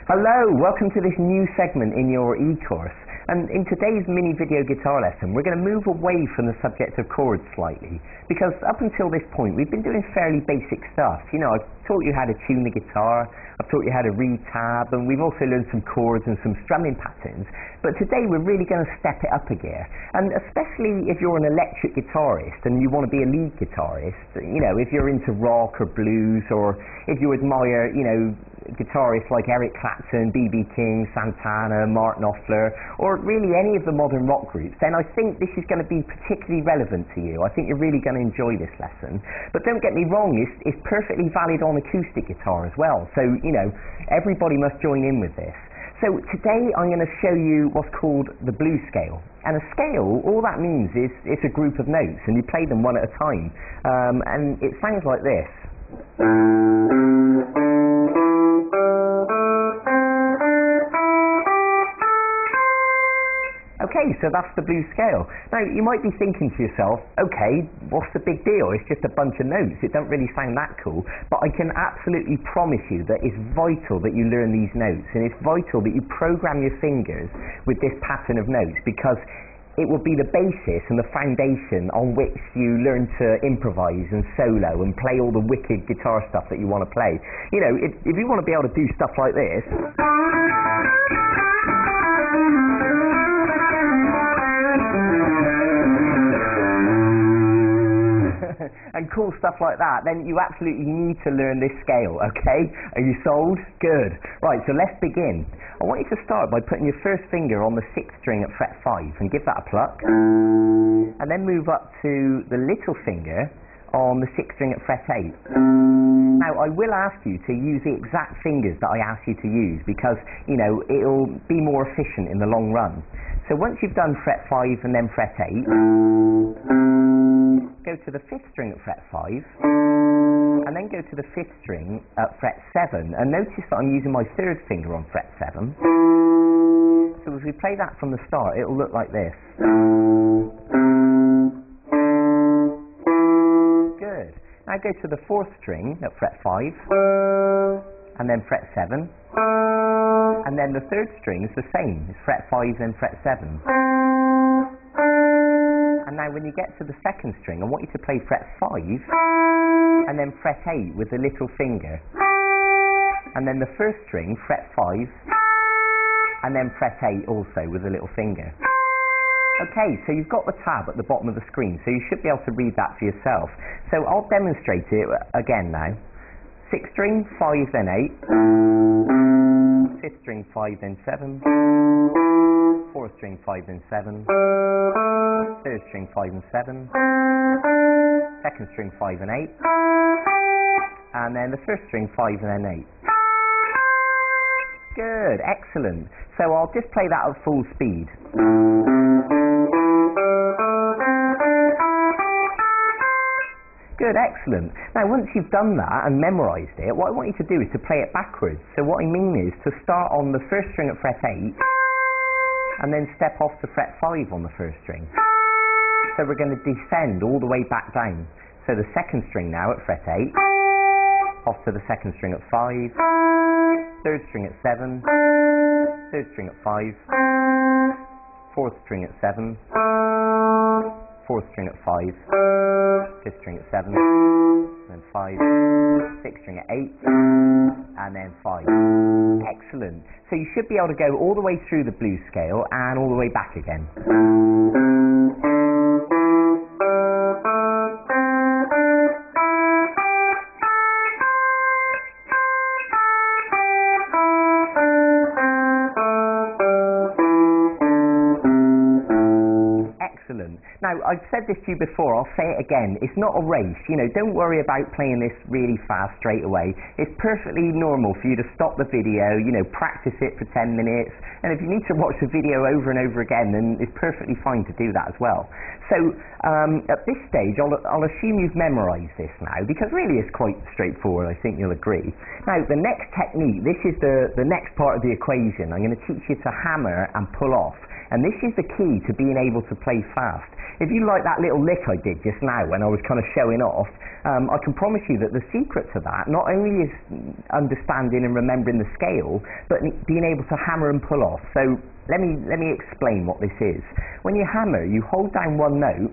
Hello, welcome to this new segment in your e-course. And in today's mini video guitar lesson, we're going to move away from the subject of chords slightly, because up until this point we've been doing fairly basic stuff. You know, I've taught you how to tune the guitar, I've taught you how to read tab, and we've also learned some chords and some strumming patterns. But today we're really going to step it up a gear, and especially if you're an electric guitarist and you want to be a lead guitarist, you know, if you're into rock or blues, or if you admire, you know, guitarists like Eric Clapton, B.B. King, Santana, Mark Knopfler, or really any of the modern rock groups, then I think this is going to be particularly relevant to you. I think you're really going to enjoy this lesson. But don't get me wrong, it's perfectly valid on acoustic guitar as well. So, you know, everybody must join in with this. So today I'm going to show you what's called the blues scale. And a scale, all that means is it's a group of notes, and you play them one at a time. And it sounds like this. Okay, so that's the blues scale. Now, you might be thinking to yourself, okay, what's the big deal? It's just a bunch of notes. It don't really sound that cool. But I can absolutely promise you that it's vital that you learn these notes, and it's vital that you program your fingers with this pattern of notes, because it will be the basis and the foundation on which you learn to improvise and solo and play all the wicked guitar stuff that you want to play. You know, if you want to be able to do stuff like this, and cool stuff like that, then you absolutely need to learn this scale, okay? Are you sold? Good. Right, so let's begin. I want you to start by putting your first finger on the 6th string at fret 5 and give that a pluck, and then move up to the little finger on the 6th string at fret 8. Now, I will ask you to use the exact fingers that I asked you to use, because, you know, it'll be more efficient in the long run. So once you've done fret 5 and then fret 8, go to the 5th string at fret 5, and then go to the 5th string at fret 7, and notice that I'm using my 3rd finger on fret 7. So if we play that from the start, it'll look like this. Good. Now go to the 4th string at fret 5, and then fret 7, and then the 3rd string is the same. It's fret 5 and fret 7. And now when you get to the 2nd string, I want you to play fret 5 and then fret 8 with the little finger. And then the 1st string, fret 5, and then fret 8 also with the little finger. Okay, so you've got the tab at the bottom of the screen, so you should be able to read that for yourself. So I'll demonstrate it again now. 6th string, 5, then 8. 5th string, 5, then 7. 4th string, 5, then 7. 3rd string, 5 and 7. 2nd string, 5 and 8. And then the 1st string, 5 and then 8. Good, excellent. So I'll just play that at full speed. Good, excellent. Now once you've done that and memorised it, what I want you to do is to play it backwards. So what I mean is to start on the 1st string at fret 8, and then step off to fret 5 on the 1st string. So we're going to descend all the way back down. So the 2nd string now at fret 8, off to the 2nd string at 5, 3rd string at 7, 3rd string at 5, 4th string at 7, 4th string at 5, 5th string at 7, then 5, 6th string at 8, and then 5. Excellent. So you should be able to go all the way through the blues scale and all the way back again. Now, I've said this to you before, I'll say it again, it's not a race, you know, don't worry about playing this really fast straight away. It's perfectly normal for you to stop the video, you know, practice it for 10 minutes, And if you need to watch the video over and over again, then it's perfectly fine to do that as well. So at this stage, I'll assume you've memorized this now, because really it's quite straightforward, I think you'll agree. Now, the next technique, this is the next part of the equation. I'm going to teach you to hammer and pull off. And this is the key to being able to play fast. If you like that little lick I did just now when I was kind of showing off, I can promise you that the secret to that not only is understanding and remembering the scale, but being able to hammer and pull off. So let me explain what this is. When you hammer, you hold down one note,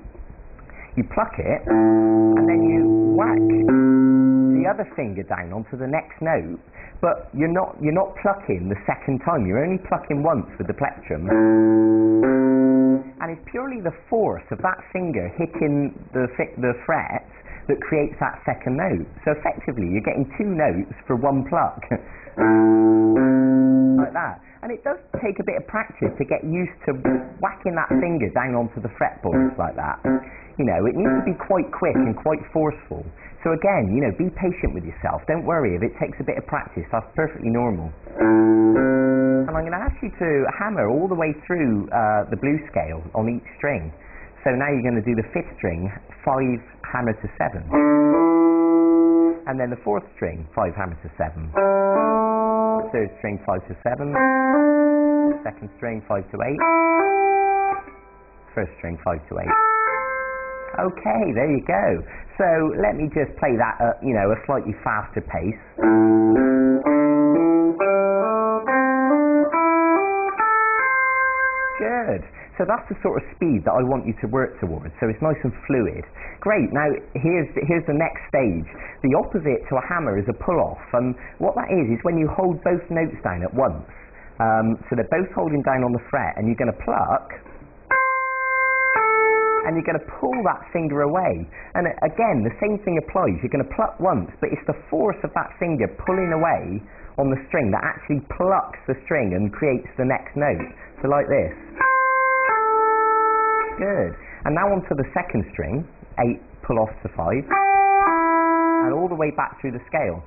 you pluck it, and then you whack the other finger down onto the next note, but you're not plucking the second time, you're only plucking once with the plectrum. And it's purely the force of that finger hitting the fret that creates that second note. So effectively you're getting two notes for one pluck. Like that. And it does take a bit of practice to get used to whacking that finger down onto the fretboards like that. You know, it needs to be quite quick and quite forceful. So again, you know, be patient with yourself. Don't worry if it takes a bit of practice. That's perfectly normal. And I'm going to ask you to hammer all the way through the blues scale on each string. So now you're going to do the fifth string, 5 hammer to 7. And then the fourth string, 5 hammer to 7. Third string, 5 to 7. Second string, 5 to 8. First string, 5 to 8. Okay, there you go. So let me just play that at, you know, a slightly faster pace. Good. So that's the sort of speed that I want you to work towards. So it's nice and fluid. Great. Now here's the next stage. The opposite to a hammer is a pull-off. And what that is when you hold both notes down at once. So they're both holding down on the fret, and you're going to pluck, and you're going to pull that finger away. And again, the same thing applies. You're going to pluck once, but it's the force of that finger pulling away on the string that actually plucks the string and creates the next note. So like this. Good. And now onto the second string, 8 pull off to 5, and all the way back through the scale.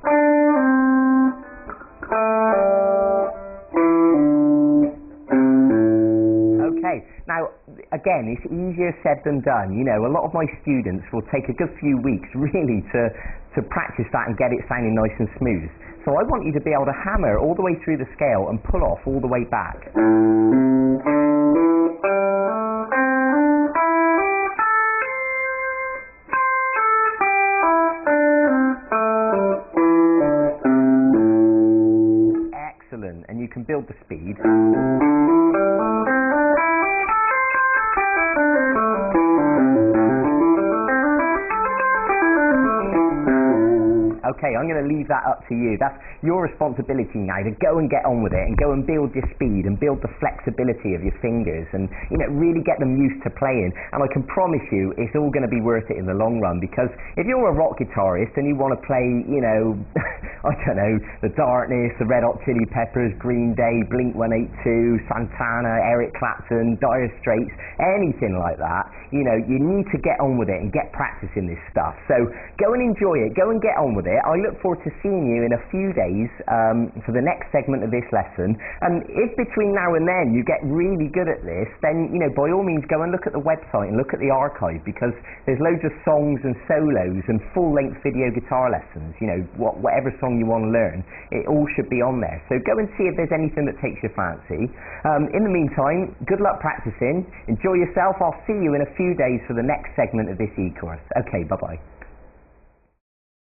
Okay, now again, it's easier said than done. You know, a lot of my students will take a good few weeks really to practice that and get it sounding nice and smooth. So I want you to be able to hammer all the way through the scale and pull off all the way back. Excellent, and you can build the speed. Okay, I'm going to leave that up to you. That's your responsibility now to go and get on with it and go and build your speed and build the flexibility of your fingers and, you know, really get them used to playing. And I can promise you it's all going to be worth it in the long run, because if you're a rock guitarist and you want to play, you know, I don't know, The Darkness, the Red Hot Chili Peppers, Green Day, Blink-182, Santana, Eric Clapton, Dire Straits, anything like that, you know, you need to get on with it and get practicing this stuff. So go and enjoy it, go and get on with it. I look forward to seeing you in a few days for the next segment of this lesson. And if between now and then you get really good at this, then, you know, by all means go and look at the website and look at the archive, because there's loads of songs and solos and full-length video guitar lessons. You know, whatever song you want to learn, it all should be on there. So go and see if there's anything that takes your fancy. In the meantime, good luck practicing. Enjoy yourself. I'll see you in a few days for the next segment of this e-course. Okay, bye-bye.